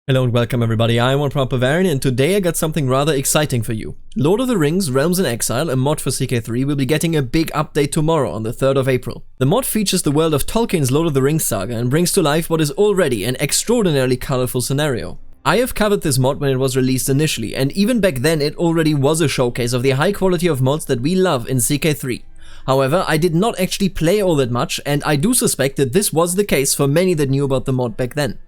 Hello and welcome everybody, I'm Bavarian and today I got something rather exciting for you. Lord of the Rings Realms in Exile, a mod for CK3, will be getting a big update tomorrow on the 3rd of April. The mod features the world of Tolkien's Lord of the Rings saga and brings to life what is already an extraordinarily colorful scenario. I have covered this mod when it was released initially, and even back then it already was a showcase of the high quality of mods that we love in CK3. However, I did not actually play all that much, and I do suspect that this was the case for many that knew about the mod back then.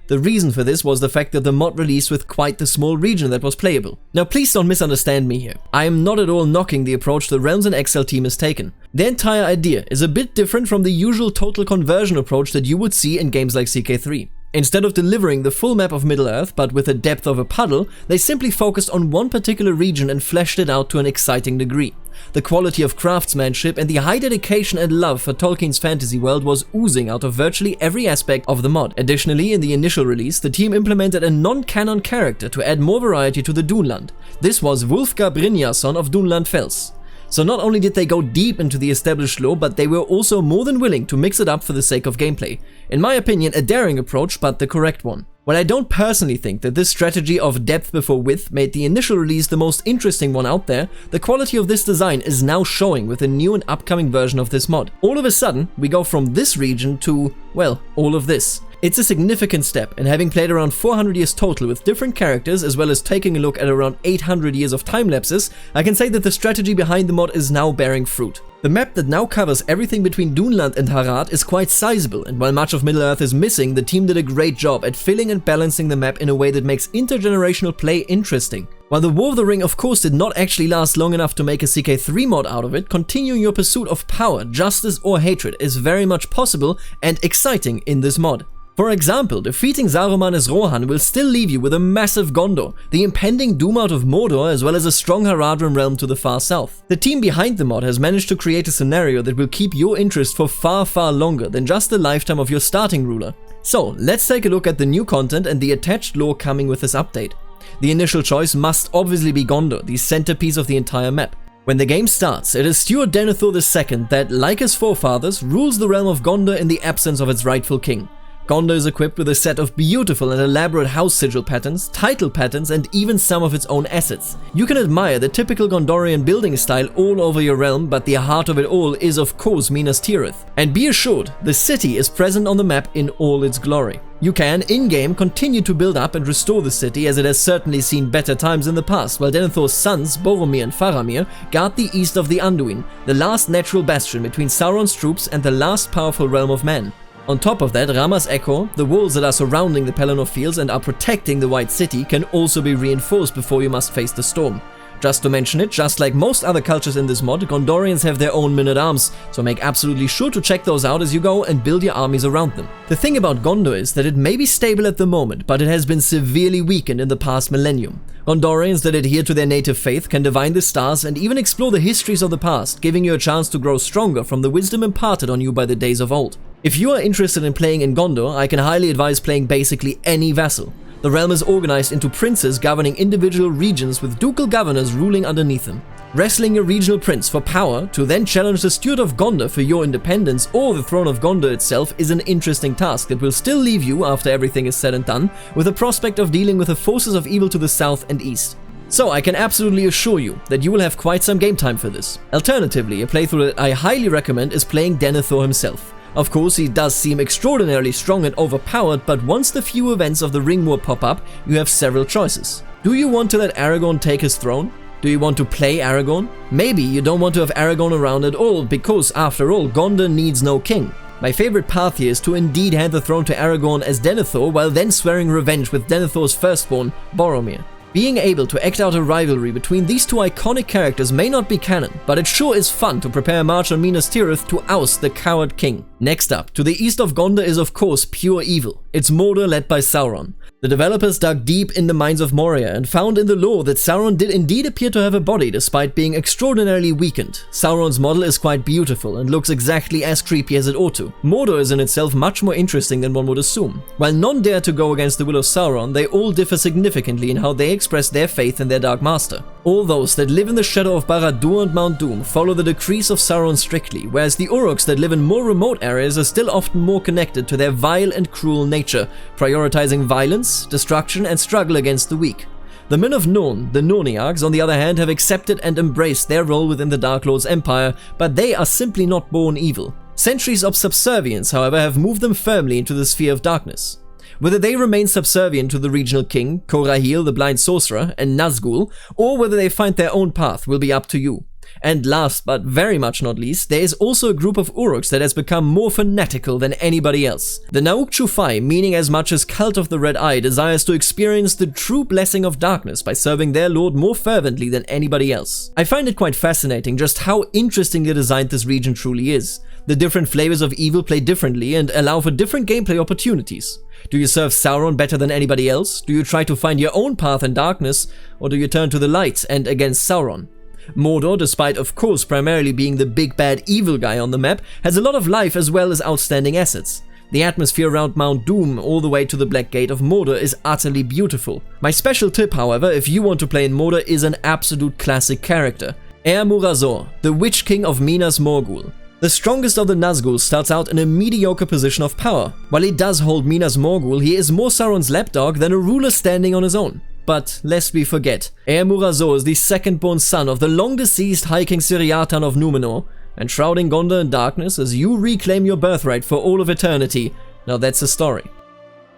The reason for this was the fact that the mod released with quite the small region that was playable. Now please don't misunderstand me here. I am not at all knocking the approach the Realms in Exile team has taken. Their entire idea is a bit different from the usual total conversion approach that you would see in games like CK3. Instead of delivering the full map of Middle-earth, but with the depth of a puddle, they simply focused on one particular region and fleshed it out to an exciting degree. The quality of craftsmanship and the high dedication and love for Tolkien's fantasy world was oozing out of virtually every aspect of the mod. Additionally, in the initial release, the team implemented a non-canon character to add more variety to the Dunland. This was Wulfgar Brynjarsson of Dunland Fells. So not only did they go deep into the established lore, but they were also more than willing to mix it up for the sake of gameplay. In my opinion, a daring approach, but the correct one. While I don't personally think that this strategy of depth before width made the initial release the most interesting one out there, the quality of this design is now showing with a new and upcoming version of this mod. All of a sudden, we go from this region to, well, all of this. It's a significant step, and having played around 400 years total with different characters, as well as taking a look at around 800 years of time lapses, I can say that the strategy behind the mod is now bearing fruit. The map that now covers everything between Dunland and Harad is quite sizable, and while much of Middle-earth is missing, the team did a great job at filling and balancing the map in a way that makes intergenerational play interesting. While the War of the Ring of course did not actually last long enough to make a CK3 mod out of it, continuing your pursuit of power, justice or hatred is very much possible and exciting in this mod. For example, defeating Sauron as Rohan will still leave you with a massive Gondor, the impending doom out of Mordor, as well as a strong Haradrim realm to the far south. The team behind the mod has managed to create a scenario that will keep your interest for far longer than just the lifetime of your starting ruler. So, let's take a look at the new content and the attached lore coming with this update. The initial choice must obviously be Gondor, the centerpiece of the entire map. When the game starts, it is Stewart Denethor II that, like his forefathers, rules the realm of Gondor in the absence of its rightful king. Gondor is equipped with a set of beautiful and elaborate house sigil patterns, title patterns, and even some of its own assets. You can admire the typical Gondorian building style all over your realm, but the heart of it all is of course Minas Tirith. And be assured, the city is present on the map in all its glory. You can, in-game, continue to build up and restore the city, as it has certainly seen better times in the past, while Denethor's sons, Boromir and Faramir, guard the east of the Anduin, the last natural bastion between Sauron's troops and the last powerful realm of man. On top of that, Rama's Echo, the walls that are surrounding the Pelennor Fields and are protecting the White City, can also be reinforced before you must face the storm. Just to mention it, just like most other cultures in this mod, Gondorians have their own men-at-arms, so make absolutely sure to check those out as you go and build your armies around them. The thing about Gondor is that it may be stable at the moment, but it has been severely weakened in the past millennium. Gondorians that adhere to their native faith can divine the stars and even explore the histories of the past, giving you a chance to grow stronger from the wisdom imparted on you by the days of old. If you are interested in playing in Gondor, I can highly advise playing basically any vassal. The realm is organized into princes governing individual regions with ducal governors ruling underneath them. Wrestling a regional prince for power to then challenge the Steward of Gondor for your independence or the throne of Gondor itself is an interesting task that will still leave you, after everything is said and done, with the prospect of dealing with the forces of evil to the south and east. So I can absolutely assure you that you will have quite some game time for this. Alternatively, a playthrough that I highly recommend is playing Denethor himself. Of course, he does seem extraordinarily strong and overpowered, but once the few events of the Ring War pop up, you have several choices. Do you want to let Aragorn take his throne? Do you want to play Aragorn? Maybe you don't want to have Aragorn around at all, because after all, Gondor needs no king. My favorite path here is to indeed hand the throne to Aragorn as Denethor, while then swearing revenge with Denethor's firstborn, Boromir. Being able to act out a rivalry between these two iconic characters may not be canon, but it sure is fun to prepare a march on Minas Tirith to oust the coward king. Next up, to the east of Gondor is of course pure evil. It's Mordor led by Sauron. The developers dug deep in the mines of Moria and found in the lore that Sauron did indeed appear to have a body despite being extraordinarily weakened. Sauron's model is quite beautiful and looks exactly as creepy as it ought to. Mordor is in itself much more interesting than one would assume. While none dare to go against the will of Sauron, they all differ significantly in how they express their faith in their Dark Master. All those that live in the shadow of Barad-dûr and Mount Doom follow the decrees of Sauron strictly, whereas the Uruks that live in more remote areas are still often more connected to their vile and cruel nature, prioritizing violence, destruction, and struggle against the weak. The men of Norn, the Norniarchs, on the other hand, have accepted and embraced their role within the Dark Lord's empire, but they are simply not born evil. Centuries of subservience, however, have moved them firmly into the sphere of darkness. Whether they remain subservient to the regional king, Korahil the blind sorcerer, and Nazgul, or whether they find their own path will be up to you. And last but very much not least, there is also a group of Uruks that has become more fanatical than anybody else. The Nauk Chufai, meaning as much as Cult of the Red Eye, desires to experience the true blessing of darkness by serving their lord more fervently than anybody else. I find it quite fascinating just how interestingly designed this region truly is. The different flavors of evil play differently and allow for different gameplay opportunities. Do you serve Sauron better than anybody else? Do you try to find your own path in darkness? Or do you turn to the light and against Sauron? Mordor, despite of course primarily being the big bad evil guy on the map, has a lot of life as well as outstanding assets. The atmosphere around Mount Doom all the way to the Black Gate of Mordor is utterly beautiful. My special tip, however, if you want to play in Mordor, is an absolute classic character. Murazor, the Witch King of Minas Morgul. The strongest of the Nazgûl starts out in a mediocre position of power. While he does hold Minas Morgul, he is more Sauron's lapdog than a ruler standing on his own. But lest we forget, Murazor is the second-born son of the long-deceased High King Siriatan of Númenor, and shrouding Gondor in darkness as you reclaim your birthright for all of eternity. Now that's a story.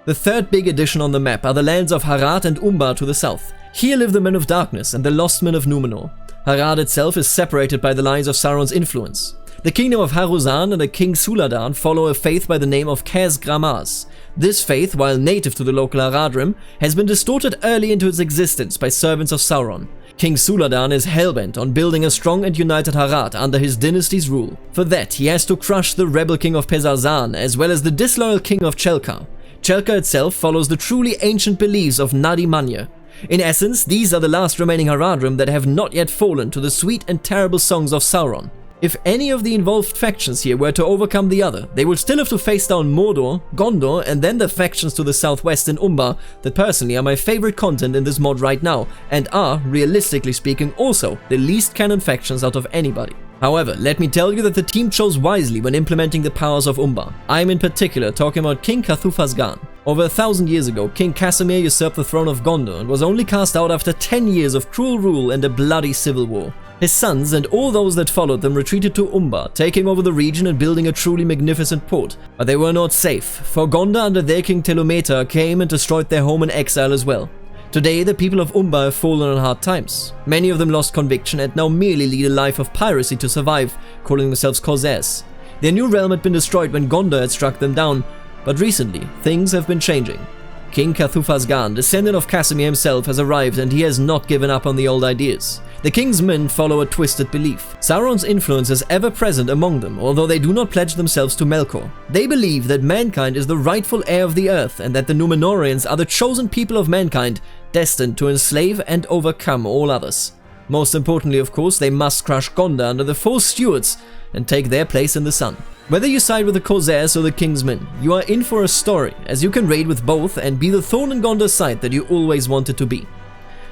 The third big addition on the map are the lands of Harad and Umbar to the south. Here live the Men of Darkness and the Lost Men of Númenor. Harad itself is separated by the lines of Sauron's influence. The kingdom of Haruzan and the King Suladan follow a faith by the name of Kaz Gramaz. This faith, while native to the local Haradrim, has been distorted early into its existence by servants of Sauron. King Suladan is hellbent on building a strong and united Harad under his dynasty's rule. For that, he has to crush the rebel king of Pezarzan as well as the disloyal king of Chelka. Chelka itself follows the truly ancient beliefs of Nadi Manya. In essence, these are the last remaining Haradrim that have not yet fallen to the sweet and terrible songs of Sauron. If any of the involved factions here were to overcome the other, they would still have to face down Mordor, Gondor, and then the factions to the southwest in Umbar that personally are my favorite content in this mod right now, and are, realistically speaking, also the least canon factions out of anybody. However, let me tell you that the team chose wisely when implementing the powers of Umbar. I am in particular talking about King Cathufasgan. Over 1,000 years ago, King Casimir usurped the throne of Gondor and was only cast out after 10 years of cruel rule and a bloody civil war. His sons and all those that followed them retreated to Umbar, taking over the region and building a truly magnificent port. But they were not safe, for Gondor under their king Telometa came and destroyed their home in exile as well. Today, the people of Umbar have fallen on hard times. Many of them lost conviction and now merely lead a life of piracy to survive, calling themselves Corsairs. Their new realm had been destroyed when Gondor had struck them down, but recently, things have been changing. King Cathufasgan, descendant of Casimir himself, has arrived and he has not given up on the old ideas. The king's men follow a twisted belief. Sauron's influence is ever present among them, although they do not pledge themselves to Melkor. They believe that mankind is the rightful heir of the earth and that the Númenóreans are the chosen people of mankind, destined to enslave and overcome all others. Most importantly, of course, they must crush Gondor under the four stewards and take their place in the sun. Whether you side with the Corsairs or the King's Men, you are in for a story, as you can raid with both and be the thorn in Gondor's side that you always wanted to be.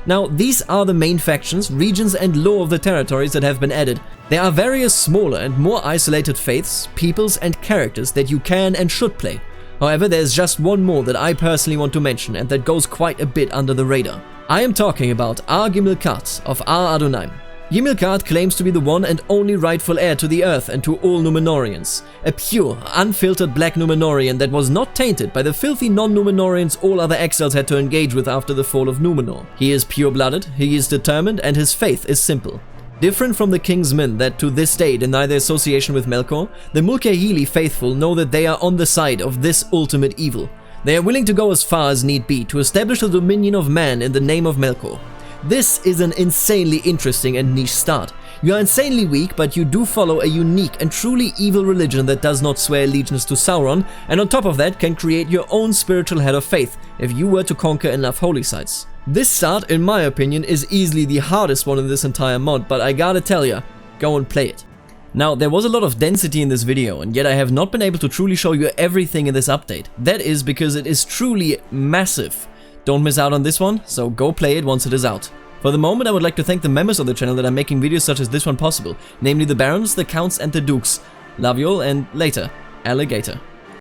Now, these are the main factions, regions and lore of the territories that have been added. There are various smaller and more isolated faiths, peoples and characters that you can and should play. However, there's just one more that I personally want to mention and that goes quite a bit under the radar. I am talking about Ar-Gimilkat of Ar-Adonai. Gimilkat claims to be the one and only rightful heir to the earth and to all Númenóreans. A pure, unfiltered black Númenórean that was not tainted by the filthy non-Númenóreans all other exiles had to engage with after the fall of Númenor. He is pure-blooded, he is determined, and his faith is simple. Different from the King's Men that to this day deny their association with Melkor, the Mulcahy faithful know that they are on the side of this ultimate evil. They are willing to go as far as need be to establish the dominion of man in the name of Melkor. This is an insanely interesting and niche start. You are insanely weak, but you do follow a unique and truly evil religion that does not swear allegiance to Sauron, and on top of that can create your own spiritual head of faith if you were to conquer enough holy sites. This start, in my opinion, is easily the hardest one in this entire mod, but I gotta tell ya, go and play it. Now, there was a lot of density in this video, and yet I have not been able to truly show you everything in this update. That is because it is truly massive. Don't miss out on this one, so go play it once it is out. For the moment, I would like to thank the members of the channel that are making videos such as this one possible, namely the Barons, the Counts and the Dukes. Love you all, and later, Alligator.